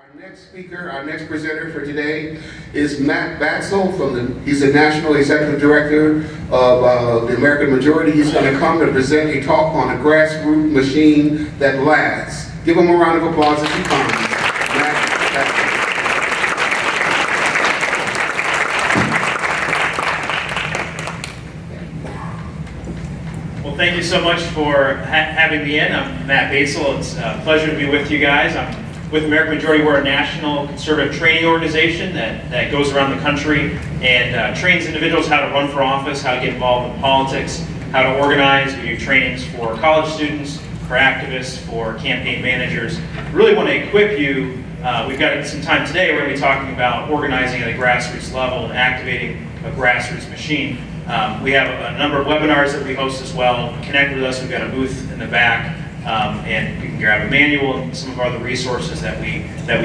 Our next speaker, our next presenter for today is Matt Batzel. He's the National Executive Director of the American Majority. He's going to come and present a talk on a grassroots machine that lasts. Give him a round of applause as he comes. Matt Batzel. Well, thank you so much for having me in. I'm Matt Batzel. It's a pleasure to be with you guys. I'm with American Majority. We're a national conservative training organization that goes around the country and trains individuals how to run for office, how to get involved in politics, how to organize. We do trainings for college students, for activists, for campaign managers. Really want to equip you. We've got some time today. We're going to be talking about organizing at a grassroots level and activating a grassroots machine. We have a number of webinars that we host as well. Connect with us. We've got a booth in the back. And you can grab a manual and some of our other resources that we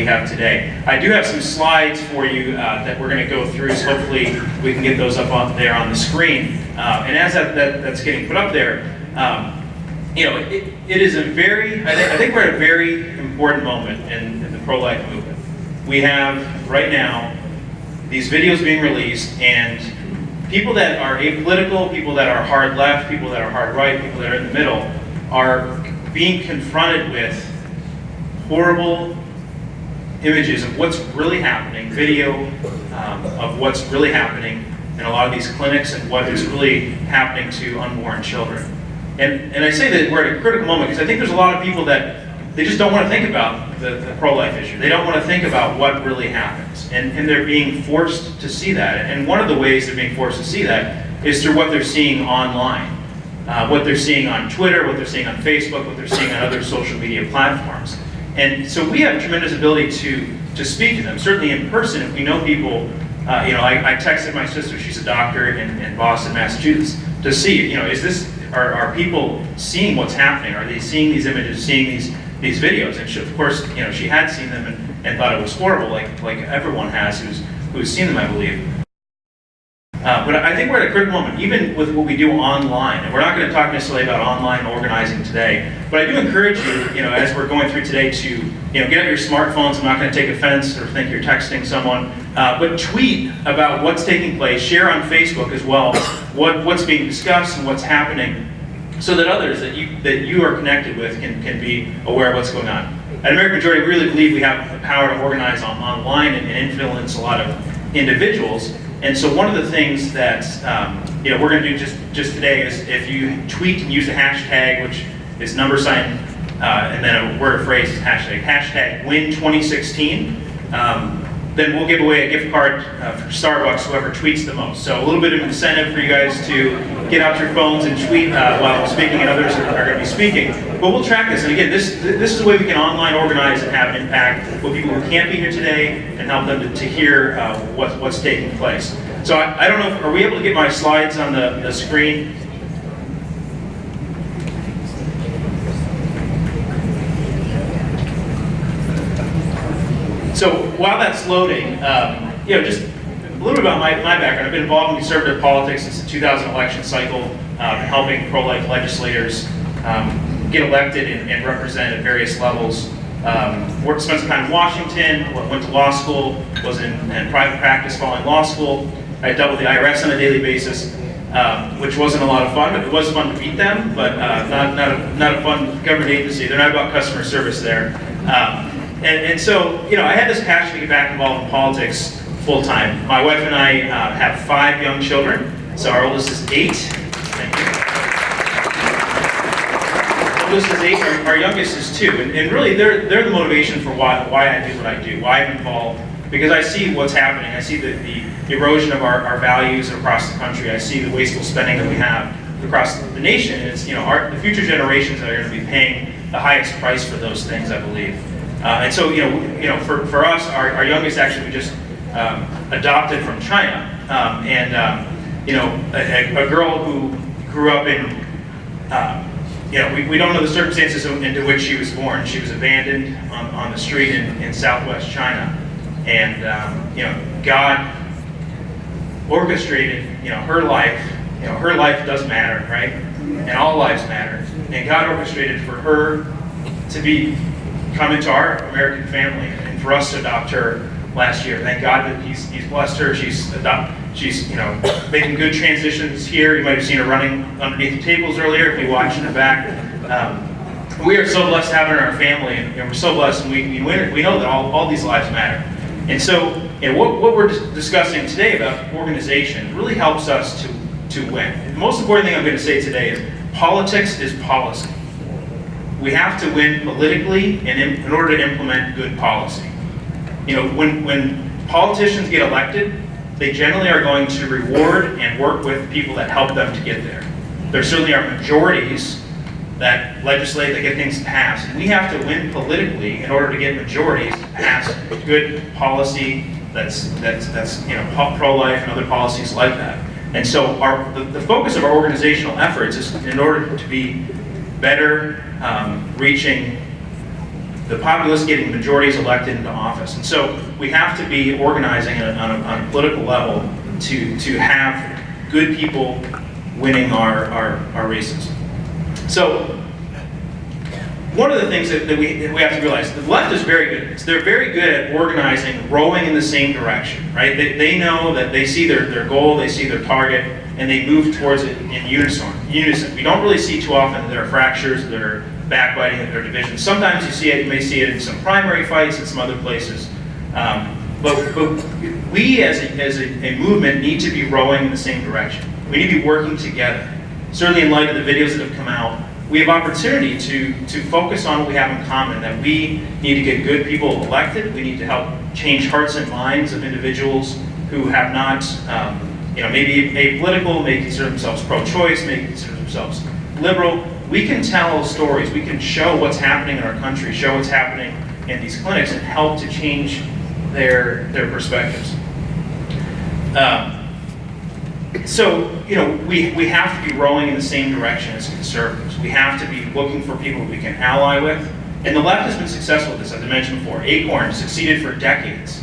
have today. I do have some slides for you that we're going to go through, so hopefully we can get those up there on the screen. And as that's getting put up there, it is a very, I think we're at a very important moment in the pro-life movement. We have right now these videos being released, and people that are apolitical, people that are hard left, people that are hard right, people that are in the middle are being confronted with horrible images of what's really happening, video of what's really happening in a lot of these clinics and what is really happening to unborn children. And I say that we're at a critical moment because I think there's a lot of people that they just don't want to think about the pro-life issue. They don't want to think about what really happens. And they're being forced to see that. And one of the ways they're being forced to see that is through what they're seeing online. What they're seeing on Twitter, what they're seeing on Facebook, what they're seeing on other social media platforms. And so we have a tremendous ability to speak to them, certainly in person. If we know people, I texted my sister, she's a doctor in Boston, Massachusetts, to see, are people seeing what's happening? Are they seeing these images, seeing these videos? And she, of course, she had seen them and thought it was horrible, like everyone has who's seen them, I believe. But I think we're at a critical moment, even with what we do online. And we're not going to talk necessarily about online organizing today, but I do encourage you, as we're going through today, to get out your smartphones. I'm not going to take offense or think you're texting someone, but tweet about what's taking place. Share on Facebook as well what's being discussed and what's happening, so that others that you are connected with can be aware of what's going on. At American Majority, we really believe we have the power to organize online and influence a lot of individuals. And so one of the things that we're going to do just today is if you tweet and use a hashtag, which is $, and then a word or phrase is hashtag win2016, then we'll give away a gift card for Starbucks, whoever tweets the most. So a little bit of incentive for you guys to get out your phones and tweet while I'm speaking and others are going to be speaking. But we'll track this. And again, this is a way we can online organize and have an impact with people who can't be here today and help them to hear what's taking place. So I don't know, are we able to get my slides on the screen? So while that's loading, just a little bit about my background. I've been involved in conservative politics since the 2000 election cycle, helping pro-life legislators get elected and represent at various levels. Spent some time in Washington, went to law school, was in private practice following law school. I dealt with the R.I.S.E on a daily basis, which wasn't a lot of fun, but it was fun to beat them, but not a fun government agency. They're not about customer service there. And so, I had this passion to get back involved in politics full time. My wife and I have 5 young children. So our oldest is 8. Thank you. Our oldest is 8. Our youngest is 2. And really, they're the motivation for why I do what I do, why I'm involved. Because I see what's happening. I see the erosion of our values across the country. I see the wasteful spending that we have across the nation. And it's the future generations that are going to be paying the highest price for those things, I believe. And so, for us, our youngest actually we just adopted from China, a girl who grew up in, we don't know the circumstances into which she was born. She was abandoned on the street in Southwest China, and God orchestrated, her life. Her life does matter, right? And all lives matter. And God orchestrated for her to come into our American family, and for for us to adopt her last year. Thank God that he's blessed her. She's making good transitions here. You might have seen her running underneath the tables earlier if you watched in the back. We are so blessed to have her in our family, and we're so blessed, and we know that all these lives matter. And so, what we're discussing today about organization really helps us to win. The most important thing I'm going to say today is politics is policy. We have to win politically in order to implement good policy. When politicians get elected, they generally are going to reward and work with people that help them to get there. There certainly are majorities that legislate, that get things passed. We have to win politically in order to get majorities to pass good policy that's pro-life and other policies like that. And so the focus of our organizational efforts is in order to be better reaching the populace, getting majorities elected into office. And so we have to be organizing on a political level to have good people winning our races. So one of the things that we have to realize, the left is very good. They're very good at organizing, rowing in the same direction, right? They know that they see their goal, they see their target, and they move towards it in unison. We don't really see too often that there are fractures, there are backbiting, that there are divisions. Sometimes you may see it in some primary fights in some other places. But we as a movement need to be rowing in the same direction. We need to be working together. Certainly in light of the videos that have come out, we have opportunity to focus on what we have in common, that we need to get good people elected. We need to help change hearts and minds of individuals who have not, maybe apolitical, may consider themselves pro-choice, may consider themselves liberal. We can tell stories. We can show what's happening in our country, show what's happening in these clinics, and help to change their perspectives. So, we have to be rowing in the same direction as conservatives. We have to be looking for people we can ally with. And the left has been successful with this, as I mentioned before. Acorn succeeded for decades.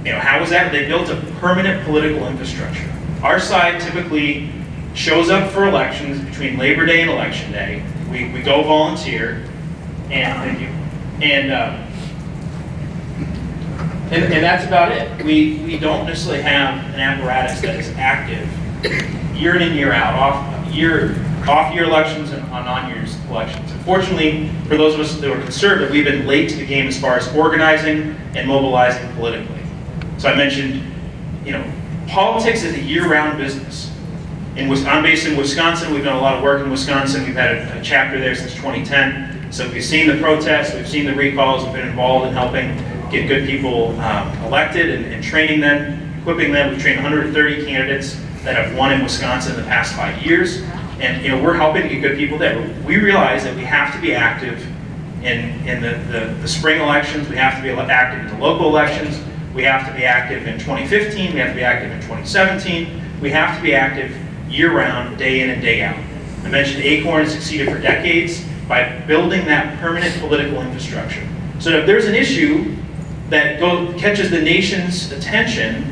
How was that? They built a permanent political infrastructure. Our side typically shows up for elections between Labor Day and Election Day. We go volunteer, and thank you. And that's about it. We don't necessarily have an apparatus that is active year in and year out, off-year elections and on-year elections. Unfortunately, for those of us that were conservative, we've been late to the game as far as organizing and mobilizing politically. So I mentioned, politics is a year-round business. I'm based in Wisconsin. We've done a lot of work in Wisconsin. We've had a chapter there since 2010. So we've seen the protests, we've seen the recalls, we've been involved in helping get good people elected and training them, equipping them. We've trained 130 candidates that have won in Wisconsin in the past 5 years. And we're helping to get good people there. We realize that we have to be active in the spring elections. We have to be active in the local elections. We have to be active in 2015. We have to be active in 2017. We have to be active year-round, day in and day out. I mentioned Acorn succeeded for decades by building that permanent political infrastructure. So that if there's an issue that catches the nation's attention,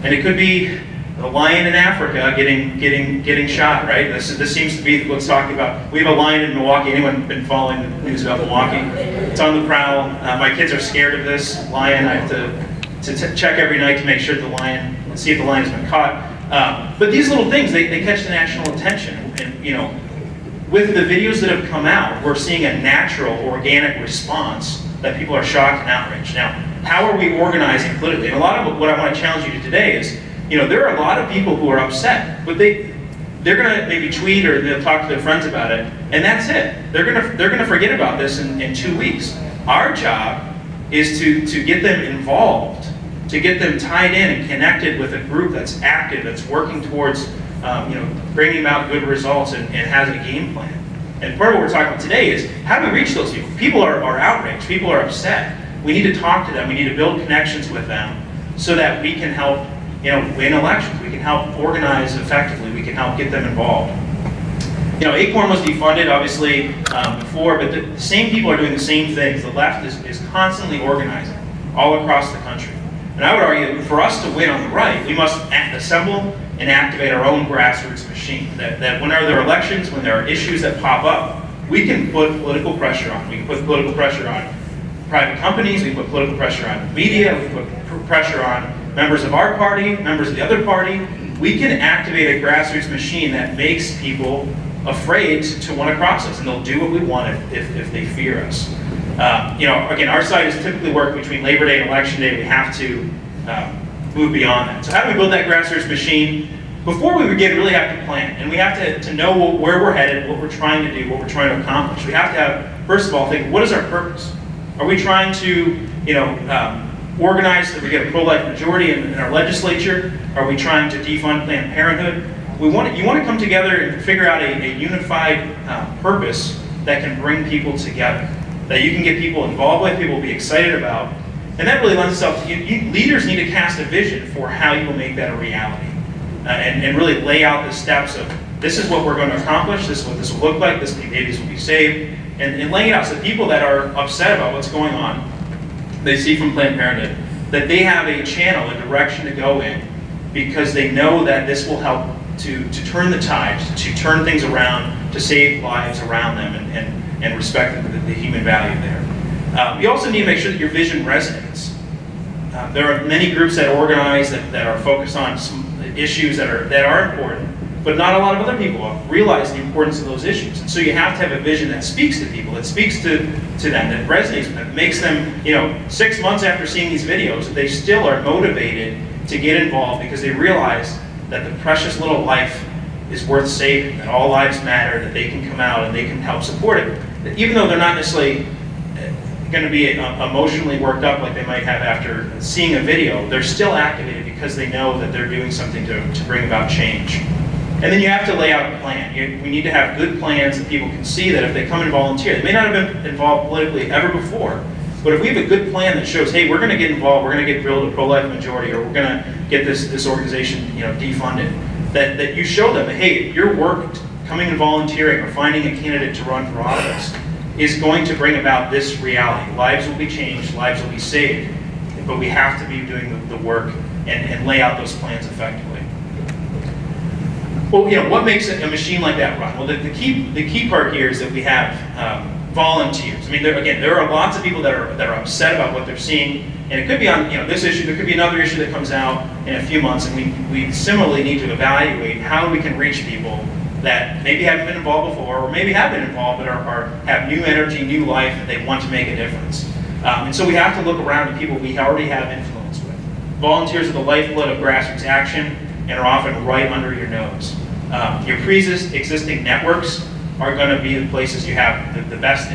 and it could be a lion in Africa getting shot, right? This seems to be what's talked about. We have a lion in Milwaukee. Anyone been following the news about Milwaukee? It's on the prowl. My kids are scared of this lion. I have to check every night to make sure the lion, see if the lion has been caught. But these little things, they catch the national attention. And with the videos that have come out, we're seeing a natural, organic response that people are shocked and outraged. Now, how are we organizing politically? And a lot of what I want to challenge you to today is, there are a lot of people who are upset, but they're going to maybe tweet or they'll talk to their friends about it, and that's it. They're going to forget about this in 2 weeks. Our job is to get them involved, to get them tied in and connected with a group that's active, that's working towards bringing about good results and has a game plan. And part of what we're talking about today is how do we reach those people? People are outraged. People are upset. We need to talk to them. We need to build connections with them so that we can help win elections. We can help organize effectively. We can help get them involved. Acorn was defunded, obviously, before, but the same people are doing the same things. The left is constantly organizing all across the country. And I would argue that for us to win on the right, we must assemble and activate our own grassroots machine. That whenever there are elections, when there are issues that pop up, we can put political pressure on. We can put political pressure on private companies, we put political pressure on media, we put pressure on members of our party, members of the other party. We can activate a grassroots machine that makes people afraid to want to cross us, and they'll do what we want if they fear us. Again, our side is typically working between Labor Day and Election Day. We have to move beyond that. So how do we build that grassroots machine? Before we begin, we really have to plan, and we have to know where we're headed, what we're trying to do, what we're trying to accomplish. We have to have, first of all, think, what is our purpose? Are we trying to, organize that we get a pro-life majority in our legislature? Are we trying to defund Planned Parenthood? You want to come together and figure out a unified purpose that can bring people together, that you can get people involved with, people will be excited about, and that really lends itself to leaders need to cast a vision for how you will make that a reality, and really lay out the steps of this is what we're going to accomplish, this is what this will look like, this many babies will be saved, and laying it out so people that are upset about what's going on, they see from Planned Parenthood, that they have a channel, a direction to go in, because they know that this will help to turn the tides, to turn things around, to save lives around them, and respect the human value there. You also need to make sure that your vision resonates. There are many groups that organize that are focused on some issues that are important, but not a lot of other people realize the importance of those issues. And so you have to have a vision that speaks to people, that speaks to them, that resonates with them, that makes them, 6 months after seeing these videos, they still are motivated to get involved because they realize that the precious little life is worth saving, that all lives matter, that they can come out and they can help support it. That even though they're not necessarily going to be emotionally worked up like they might have after seeing a video, they're still activated because they know that they're doing something to bring about change. And then you have to lay out a plan. We need to have good plans that people can see that if they come and volunteer, they may not have been involved politically ever before, but if we have a good plan that shows, hey, we're going to get involved, we're going to get drilled a pro-life majority, or we're going to get this organization defunded, that you show them that, hey, your work coming and volunteering or finding a candidate to run for office is going to bring about this reality. Lives will be changed, lives will be saved, but we have to be doing the work and lay out those plans effectively. Well, what makes a machine like that run? Well, the key part here is that we have volunteers. I mean, there are lots of people that are upset about what they're seeing, and it could be on this issue. There could be another issue that comes out in a few months, and we similarly need to evaluate how we can reach people that maybe haven't been involved before, or maybe have been involved but have new energy, new life, and they want to make a difference. And so we have to look around at people we already have influence with. Volunteers are the lifeblood of grassroots action and are often right under your nose. Your pre-existing networks are going to be the places you have the best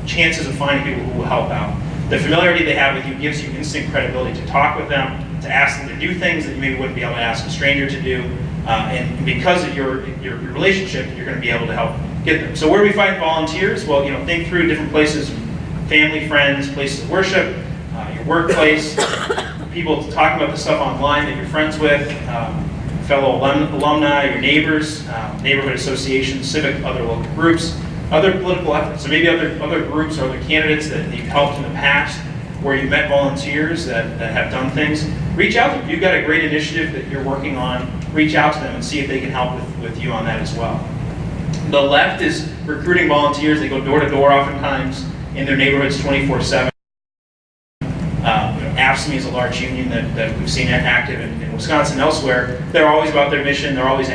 chances of finding people who will help out. The familiarity they have with you gives you instant credibility to talk with them, to ask them to do things that you maybe wouldn't be able to ask a stranger to do. And because of your relationship, you're going to be able to help get them. So where do we find volunteers? Well, think through different places, family, friends, places of worship, your workplace, people talking about the stuff online that you're friends with, fellow alumni, your neighbors, neighborhood associations, civic, other local groups, other political efforts. So maybe other groups or other candidates that you've helped in the past, where you've met volunteers that have done things. Reach out to them. If you've got a great initiative that you're working on, reach out to them and see if they can help with you on that as well. The left is recruiting volunteers. They go door to door oftentimes in their neighborhoods 24/7. AFSCME is a large union that we've seen active in Wisconsin and elsewhere. They're always about their mission. They're always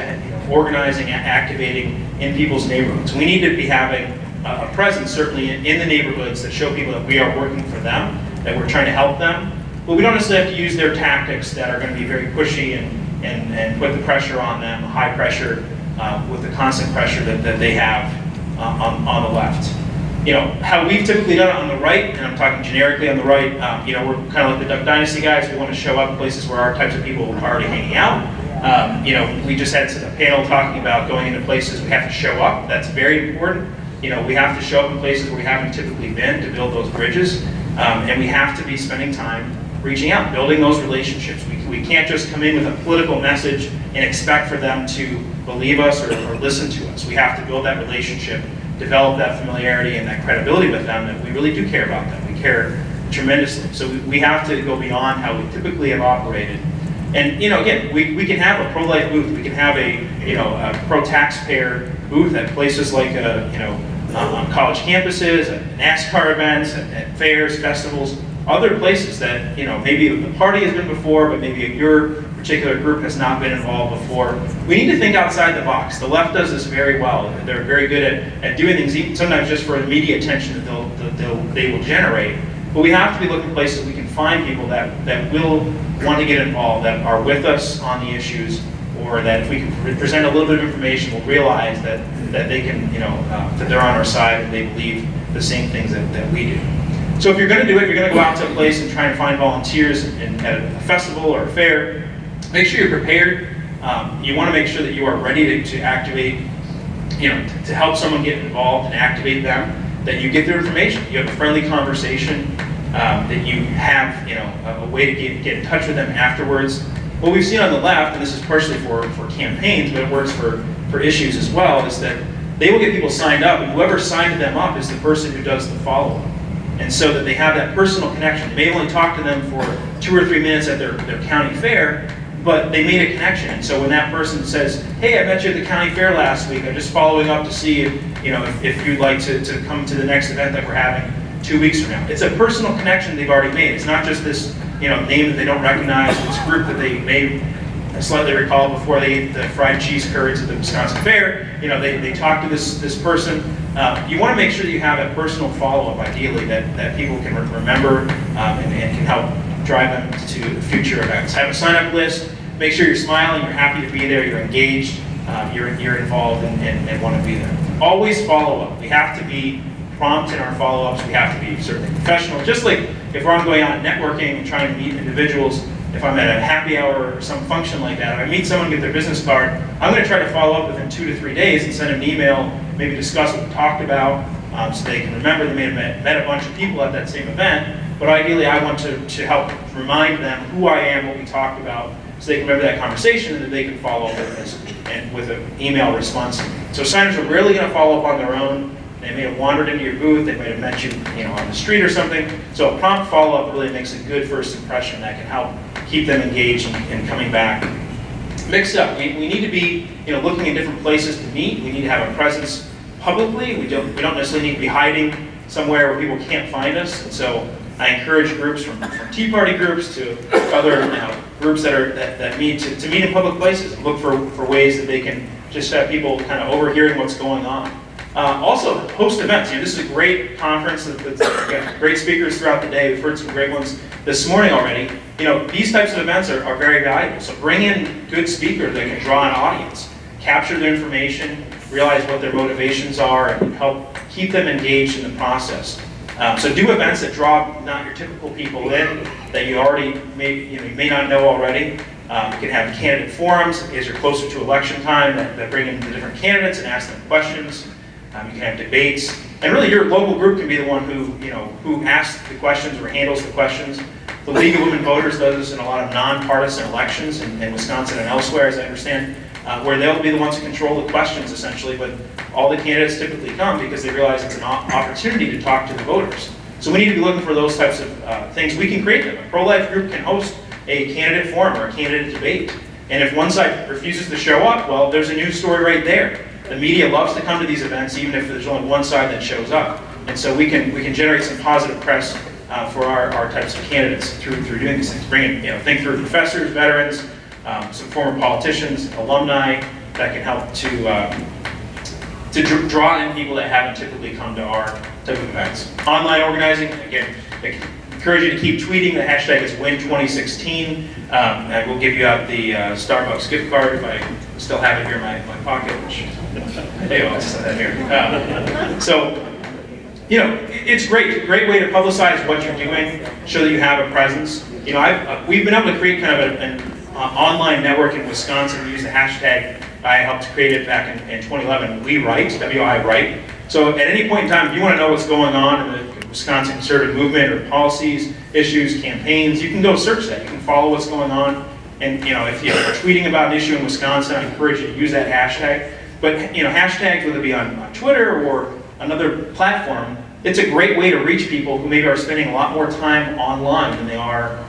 organizing, activating in people's neighborhoods. We need to be having a presence, certainly in the neighborhoods, that show people that we are working for them, that we're trying to help them. But we don't necessarily have to use their tactics that are going to be very pushy and put the pressure on them, high pressure, with the constant pressure that they have on the left. How we've typically done it on the right, and I'm talking generically on the right, we're kind of like the Duck Dynasty guys. We want to show up in places where our types of people are already hanging out. We just had a panel talking about going into places we have to show up. That's very important. We have to show up in places where we haven't typically been to build those bridges. And we have to be spending time reaching out, building those relationships. We can't just come in with a political message and expect for them to believe us or listen to us. We have to build that relationship, develop that familiarity and that credibility with them, that we really do care about them. We care tremendously. So we have to go beyond how we typically have operated. And again, we can have a pro-life booth. We can have a pro-taxpayer booth at places like on college campuses, at NASCAR events, at fairs, festivals, other places that, maybe the party has been before, but maybe your particular group has not been involved before. We need to think outside the box. The left does this very well. They're very good at doing things, sometimes just for the media attention that they will generate. But we have to be looking places we can find people that will want to get involved, that are with us on the issues, or that if we can present a little bit of information, we'll realize that they can, that they're on our side and they believe the same things that we do. So if you're going to do it, you're going to go out to a place and try and find volunteers at a festival or a fair, make sure you're prepared. You want to make sure that you are ready to activate, to help someone get involved and activate them, that you get their information. You have a friendly conversation, that you have, a way to get in touch with them afterwards. What we've seen on the left, and this is partially for campaigns, but it works for issues as well, is that they will get people signed up, and whoever signed them up is the person who does the follow-up. And so that they have that personal connection. They may only talk to them for 2 or 3 minutes at their county fair, but they made a connection. And so when that person says, hey, I met you at the county fair last week, I'm just following up to see if you'd like to come to the next event that we're having 2 weeks from now. It's a personal connection they've already made. It's not just this name that they don't recognize, this group that they may slightly recall before they ate the fried cheese curds at the Wisconsin Fair. They talk to this person. You want to make sure that you have a personal follow-up, ideally, that people can remember and can help drive them to future events. Have a sign-up list. Make sure you're smiling, you're happy to be there, you're engaged, you're involved and want to be there. Always follow up. We have to be prompt in our follow-ups. We have to be certainly professional. Just like if we're going out networking and trying to meet individuals, if I'm at a happy hour or some function like that, if I meet someone, get their business card, I'm going to try to follow up within 2 to 3 days and send them an email, maybe discuss what we talked about, so they can remember they may have met a bunch of people at that same event. But ideally, I want to help remind them who I am, what we talked about, so they can remember that conversation and then they can follow up with this and with an email response. So signers are rarely going to follow up on their own. They may have wandered into your booth, they might have met you, on the street or something. So a prompt follow-up really makes a good first impression that can help keep them engaged and coming back. Mixed up. We need to be, looking in different places to meet. We need to have a presence publicly. We don't necessarily need to be hiding somewhere where people can't find us. And so I encourage groups from Tea Party groups to other groups that meet to meet in public places and look for ways that they can just have people kind of overhearing what's going on. Also, host events. This is a great conference that's got great speakers throughout the day. We've heard some great ones this morning already. These types of events are very valuable. So bring in good speakers that can draw an audience, capture their information, realize what their motivations are, and help keep them engaged in the process. So do events that draw not your typical people in that you already may not know already. You can have candidate forums as you're closer to election time that bring in the different candidates and ask them questions. You can have debates, and really your local group can be the one who asks the questions or handles the questions. The League of Women Voters does this in a lot of nonpartisan elections in Wisconsin and elsewhere, as I understand, where they'll be the ones who control the questions essentially, but all the candidates typically come because they realize it's an opportunity to talk to the voters. So we need to be looking for those types of things. We can create them. A pro-life group can host a candidate forum or a candidate debate. And if one side refuses to show up, well, there's a news story right there. The media loves to come to these events, even if there's only one side that shows up. And so we can generate some positive press for our types of candidates through doing these things. Bring in, think through professors, veterans, some former politicians, alumni that can help to draw in people that haven't typically come to our type of events. Online organizing, again, I encourage you to keep tweeting. The hashtag is WIN2016. I will give you out the Starbucks gift card if I still have it here in my pocket, which anyway, I'll set that here. So, it's great way to publicize what you're doing, show that you have a presence. We've been able to create kind of an online network in Wisconsin. We use the hashtag. I helped create it back in 2011. We write, W-I write. So at any point in time, if you want to know what's going on in the Wisconsin conservative movement or policies, issues, campaigns, you can go search that. You can follow what's going on. And if you're tweeting about an issue in Wisconsin, I encourage you to use that hashtag. But hashtags, whether it be on Twitter or another platform, it's a great way to reach people who maybe are spending a lot more time online than they are,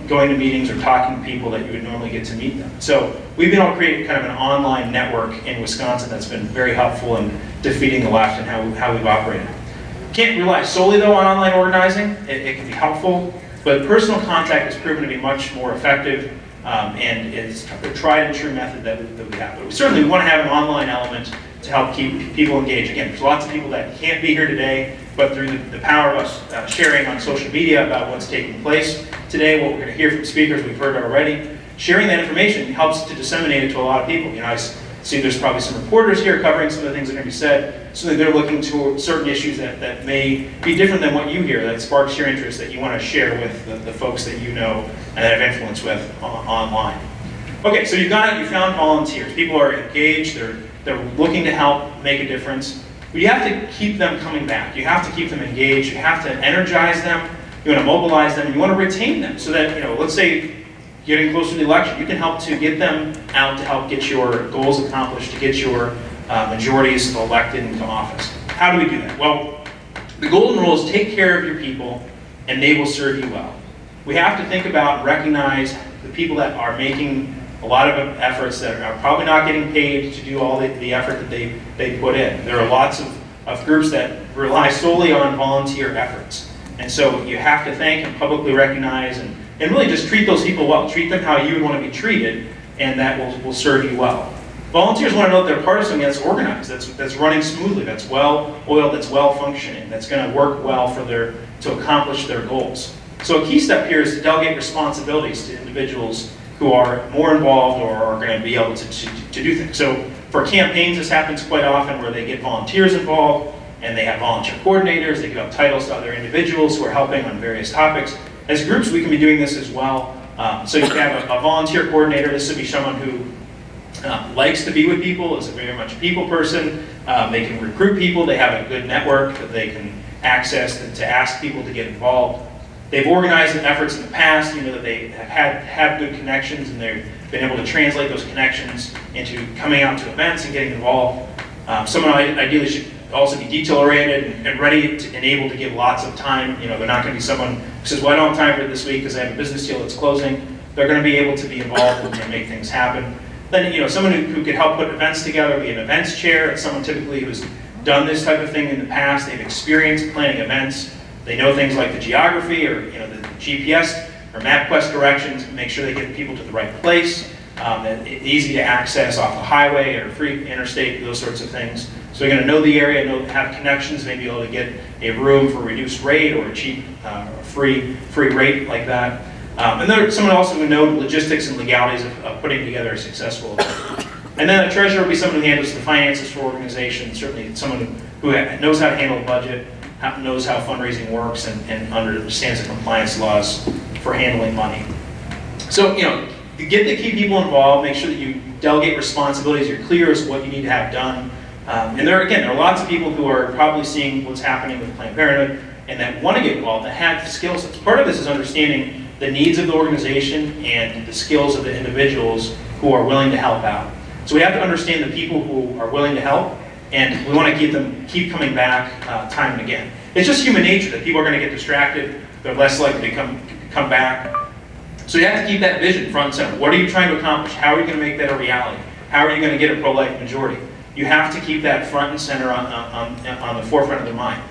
going to meetings or talking to people that you would normally get to meet them. So we've been able to create kind of an online network in Wisconsin that's been very helpful in defeating the left and how we've operated. Can't rely solely though on online organizing. It can be helpful, but personal contact has proven to be much more effective, and it's a tried and true method that we have. But we certainly want to have an online element to help keep people engaged. Again, there's lots of people that can't be here today, but through the power of us sharing on social media about what's taking place today, what we're going to hear from speakers we've heard already, sharing that information helps to disseminate it to a lot of people. I see there's probably some reporters here covering some of the things that are going to be said, so that they're looking to certain issues that may be different than what you hear, that sparks your interest, that you want to share with the folks that you know and that have influence with online. Okay, so you found volunteers. People are engaged, they're looking to help make a difference. But you have to keep them coming back. You have to keep them engaged. You have to energize them. You want to mobilize them. And you want to retain them so that, let's say getting closer to the election, you can help to get them out to help get your goals accomplished, to get your majorities elected into office. How do we do that? Well, the golden rule is take care of your people and they will serve you well. We have to think about and recognize the people that are making a lot of efforts that are probably not getting paid to do all the effort that they put in. There are lots of groups that rely solely on volunteer efforts. And so you have to thank and publicly recognize and really just treat those people well. Treat them how you would want to be treated, and that will serve you well. Volunteers want to know that they're part of something that's organized, that's running smoothly, that's well-oiled, that's well-functioning, that's going to work well to accomplish their goals. So a key step here is to delegate responsibilities to individuals who are more involved or are going to be able to do things. So for campaigns, this happens quite often where they get volunteers involved and they have volunteer coordinators, they give up titles to other individuals who are helping on various topics. As groups, we can be doing this as well. So you can have a volunteer coordinator. This would be someone who likes to be with people, is a very much a people person. They can recruit people, they have a good network that they can access to ask people to get involved. They've organized efforts in the past, that they have good connections, and they've been able to translate those connections into coming out to events and getting involved. Someone ideally should also be detail-oriented and ready and able to give lots of time. They're not going to be someone who says, well, I don't have time for it this week because I have a business deal that's closing. They're going to be able to be involved and make things happen. Then, someone who could help put events together, be an events chair. It's someone typically who's done this type of thing in the past. They've experienced planning events. They know things like the geography or the GPS or MapQuest directions, make sure they get people to the right place, easy to access off the highway or free interstate, those sorts of things. So you're going to know the area, have connections, maybe able to get a room for a reduced rate or a cheap, free rate like that. And there's someone also who knows logistics and legalities of putting together a successful event. And then a treasurer will be someone who handles the finances for organizations, certainly someone who knows how to handle a budget, knows how fundraising works, and understands the compliance laws for handling money. So, you get the key people involved, make sure that you delegate responsibilities, you're clear as to what you need to have done. And there are lots of people who are probably seeing what's happening with Planned Parenthood and that want to get involved, that have skill sets. Part of this is understanding the needs of the organization and the skills of the individuals who are willing to help out. So we have to understand the people who are willing to help, and we want to keep coming back time and again. It's just human nature that people are going to get distracted. They're less likely to come back. So you have to keep that vision front and center. What are you trying to accomplish? How are you going to make that a reality? How are you going to get a pro-life majority? You have to keep that front and center on the forefront of their mind.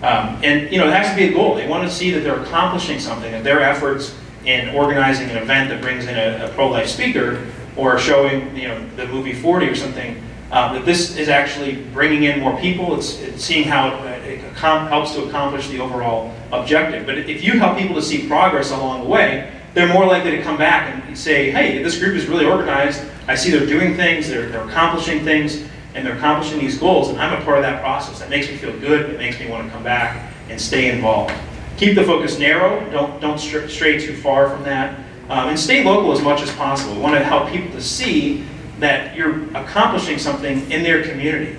And it has to be a goal. They want to see that they're accomplishing something, that their efforts in organizing an event that brings in a pro-life speaker or showing the movie 40 or something, that this is actually bringing in more people. It's seeing how it helps to accomplish the overall objective. But if you help people to see progress along the way, they're more likely to come back and say, hey, this group is really organized. I see they're doing things, they're accomplishing things, and they're accomplishing these goals, and I'm a part of that process. That makes me feel good. It makes me want to come back and stay involved. Keep the focus narrow. Don't stray too far from that. And stay local as much as possible. We want to help people to see that you're accomplishing something in their community.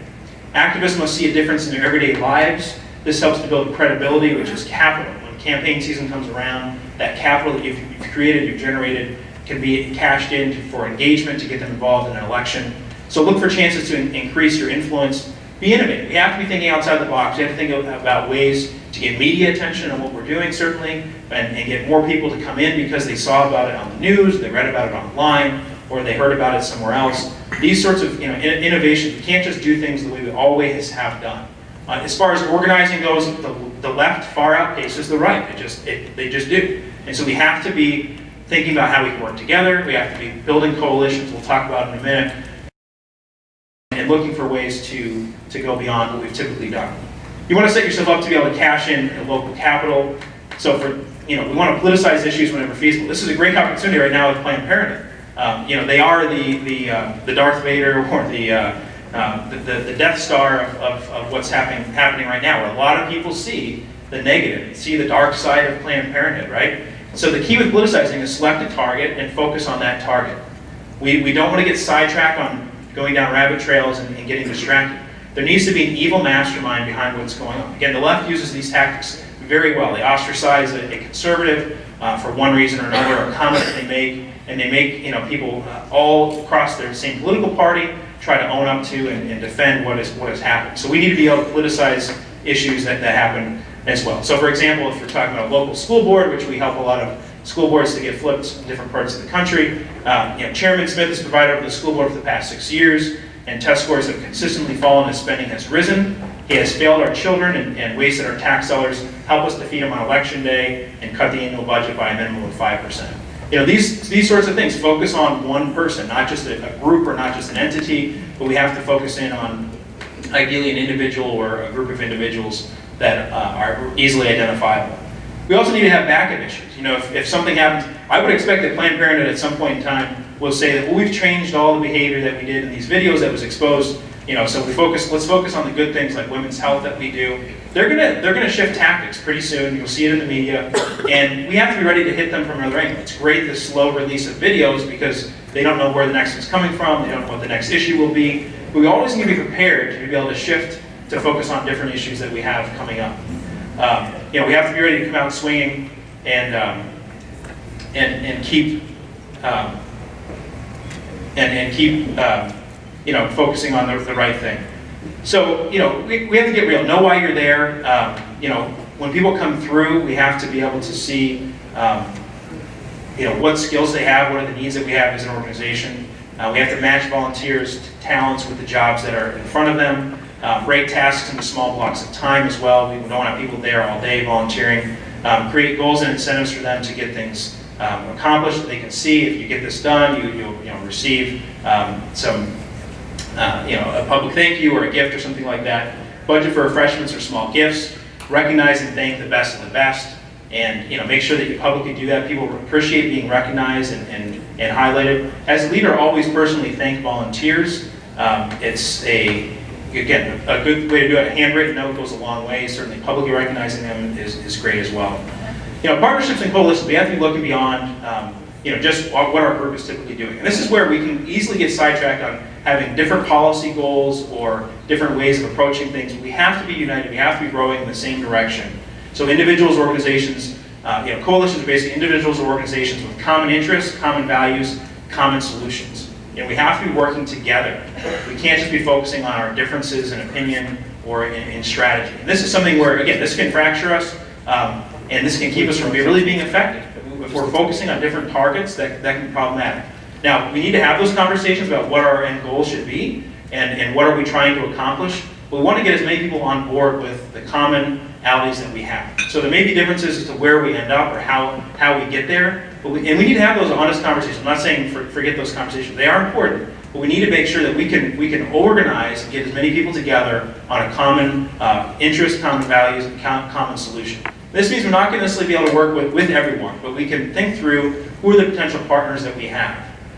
Activists must see a difference in their everyday lives. This helps to build credibility, which is capital. When campaign season comes around, that capital that you've created, you've generated, can be cashed in for engagement to get them involved in an election. So look for chances to increase your influence. be innovative. We have to be thinking outside the box. We have to think about ways to get media attention on what we're doing, certainly, and get more people to come in because they saw about it on the news, they read about it online, or they heard about it somewhere else. These sorts of innovations, we can't just do things the way we always have done. As far as organizing goes, the left far outpaces the right. They just do. And so we have to be thinking about how we can work together. We have to be building coalitions, we'll talk about in a minute, and looking for ways to go beyond what we've typically done. You want to set yourself up to be able to cash in at local capital. So we want to politicize issues whenever feasible. This is a great opportunity right now with Planned Parenthood. They are the Darth Vader or the Death Star of what's happening right now, where a lot of people see the negative, see the dark side of Planned Parenthood, right? So the key with politicizing is select a target and focus on that target. We don't want to get sidetracked on going down rabbit trails and getting distracted. There needs to be an evil mastermind behind what's going on. Again, the left uses these tactics very well. They ostracize a conservative for one reason or another, or a comment that they make, and they make people all across their same political party try to own up to and defend what has happened. So we need to be able to politicize issues that happen as well. So for example, if we're talking about a local school board, which we help a lot of school boards to get flipped in different parts of the country, Chairman Smith has provided over the school board for the past 6 years, and test scores have consistently fallen as spending has risen. He has failed our children and wasted our tax dollars, help us defeat him on election day, and cut the annual budget by a minimum of 5%. These sorts of things focus on one person, not just a group or not just an entity, but we have to focus in on ideally an individual or a group of individuals that are easily identifiable. We also need to have backup issues. If something happens, I would expect that Planned Parenthood at some point in time will say that, well, we've changed all the behavior that we did in these videos that was exposed. So let's focus on the good things like women's health that we do. They're gonna shift tactics pretty soon. You'll see it in the media, and we have to be ready to hit them from another angle. It's great, the slow release of videos, because they don't know where the next one's coming from. They don't know what the next issue will be. But we always need to be prepared to be able to shift to focus on different issues that we have coming up. We have to be ready to come out swinging and keep focusing on the right thing. So we have to get real. Know why you're there. When people come through, we have to be able to see what skills they have, what are the needs that we have as an organization. We have to match volunteers' talents with the jobs that are in front of them. Break tasks into small blocks of time as well. We don't want people there all day volunteering. Create goals and incentives for them to get things accomplished. They can see if you get this done, you'll receive a public thank you or a gift or something like that. Budget for refreshments or small gifts. Recognize and thank the best of the best, and make sure that you publicly do that. People appreciate being recognized and highlighted. As a leader, always personally thank volunteers. It's a good way to do it. A handwritten note goes a long way. Certainly publicly recognizing them is great as well. Partnerships and coalitions, we have to be looking beyond just what our group is typically doing. And this is where we can easily get sidetracked on having different policy goals or different ways of approaching things. We have to be united. We have to be rowing in the same direction. So individuals, organizations, coalitions are basically individuals or organizations with common interests, common values, common solutions. We have to be working together. We can't just be focusing on our differences in opinion or in strategy. And this is something where, again, this can fracture us, and this can keep us from really being effective. If we're focusing on different targets, that can be problematic. Now, we need to have those conversations about what our end goal should be and what are we trying to accomplish. But we want to get as many people on board with the commonalities that we have. So there may be differences as to where we end up or how we get there. And we need to have those honest conversations. I'm not saying forget those conversations. They are important. But we need to make sure that we can organize and get as many people together on a common interest, common values, and common solution. This means we're not going to necessarily be able to work with everyone, but we can think through who are the potential partners that we have,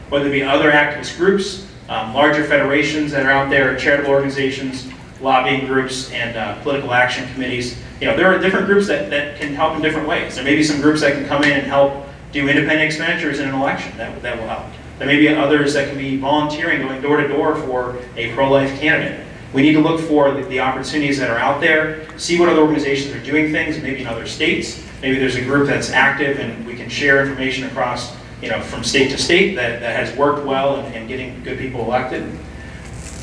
whether it be other activist groups, larger federations that are out there, charitable organizations, lobbying groups, and political action committees. There are different groups that can help in different ways. There may be some groups that can come in and help do independent expenditures in an election. That will help. There may be others that can be volunteering, going door to door for a pro-life candidate. We need to look for the opportunities that are out there, see what other organizations are doing things, maybe in other states. Maybe there's a group that's active and we can share information across, from state to state that has worked well in getting good people elected.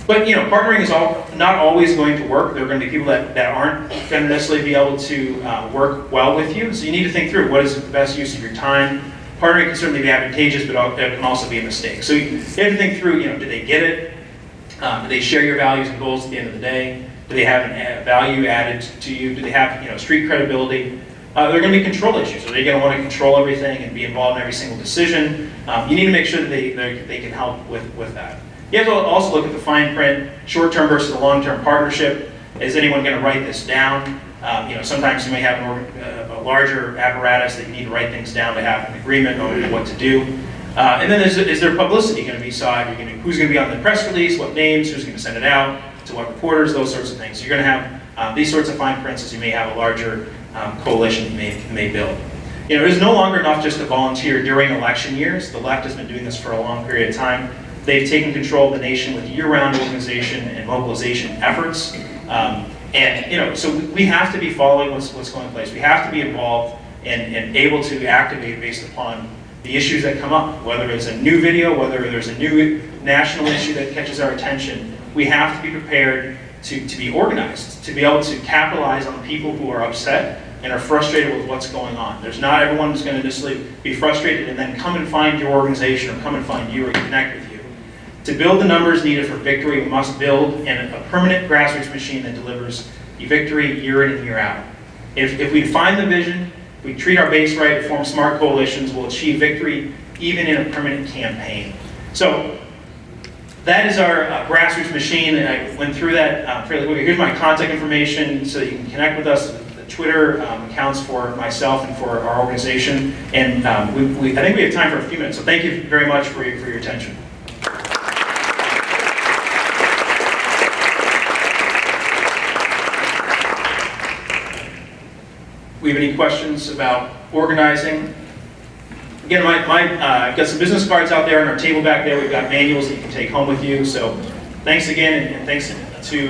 But partnering is not always going to work. There are going to be people that aren't going to necessarily be able to work well with you. So you need to think through what is the best use of your time. Partnering can certainly be advantageous, but it can also be a mistake. So you have to think through, do they get it? Do they share your values and goals at the end of the day? Do they have value added to you? Do they have street credibility? There are going to be control issues. Are they going to want to control everything and be involved in every single decision? You need to make sure that they can help with that. You have to also look at the fine print, short-term versus the long-term partnership. Is anyone going to write this down? Sometimes you may have a larger apparatus that you need to write things down to have an agreement on what to do. And then is there publicity going to be side? Who's going to be on the press release? What names? Who's going to send it out? To what reporters? Those sorts of things. So you're going to have these sorts of fine prints as you may have a larger coalition you may build. It is no longer enough just to volunteer during election years. The left has been doing this for a long period of time. They've taken control of the nation with year-round organization and mobilization efforts. So we have to be following what's going in place. We have to be involved and able to activate based upon the issues that come up, whether it's a new video, whether there's a new national issue that catches our attention. We have to be prepared to be organized, to be able to capitalize on the people who are upset and are frustrated with what's going on. There's not everyone who's going to necessarily be frustrated and then come and find your organization or come and find you or connect with you. To build the numbers needed for victory, we must build a permanent grassroots machine that delivers the victory year in and year out. If we find the vision, we treat our base right, form smart coalitions, we'll achieve victory even in a permanent campaign. So that is our grassroots machine, and I went through that fairly quickly. Here's my contact information so that you can connect with us. The Twitter accounts for myself and for our organization, and I think we have time for a few minutes. So thank you very much for your attention. We have any questions about organizing? Again, I've got some business cards out there on our table back there. We've got manuals that you can take home with you. So thanks again, and thanks to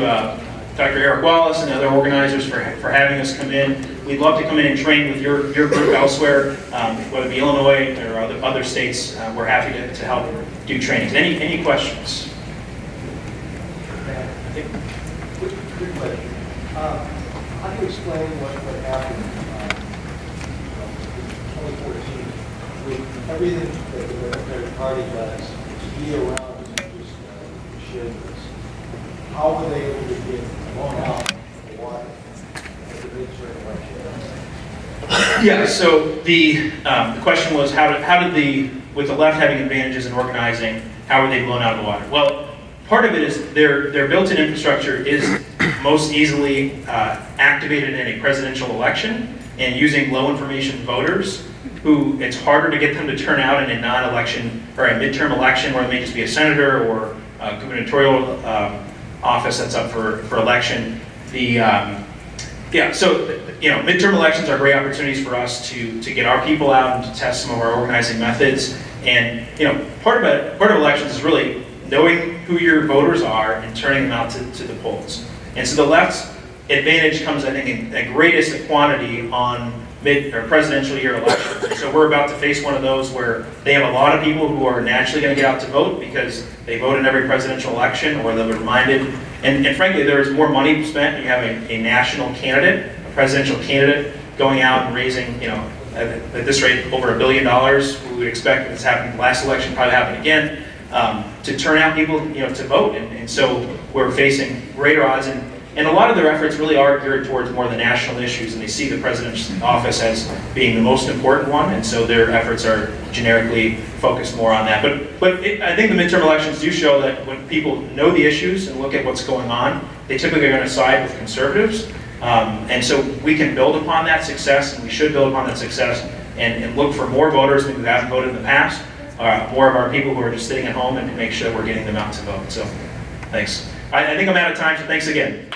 Dr. Eric Wallace and other organizers for having us come in. We'd love to come in and train with your group elsewhere, whether it be Illinois or other states. We're happy to help do trainings. Any questions? Good question. How do you explain what happened in 2014 with everything that the Democratic Party does year-round just share this? How were they able to get blown out of the water at the midterm election? Yeah, so the question was how did with the left having advantages in organizing, how were they blown out of the water? Well, part of it is their built-in infrastructure is most easily activated in a presidential election, and using low information voters who it's harder to get them to turn out in a non-election or a midterm election where it may just be a senator or a gubernatorial office that's up for election. Midterm elections are great opportunities for us to get our people out and to test some of our organizing methods. And part of elections is really knowing who your voters are and turning them out to the polls. And so the left's advantage comes, I think, in the greatest quantity on mid or presidential year elections. And so we're about to face one of those where they have a lot of people who are naturally going to get out to vote because they vote in every presidential election, or they'll be reminded. And frankly, there is more money spent when you have a national candidate, a presidential candidate, going out and raising, at this rate, over $1 billion. We would expect this happened last election, probably happen again, to turn out people, to vote. And so we're facing greater odds. And a lot of their efforts really are geared towards more of the national issues, and they see the president's office as being the most important one, and so their efforts are generically focused more on that. But I think the midterm elections do show that when people know the issues and look at what's going on, they typically are going to side with conservatives. And so we can build upon that success, and we should build upon that success, and look for more voters who haven't voted in the past, more of our people who are just sitting at home, and make sure that we're getting them out to vote. So thanks. I think I'm out of time, so thanks again.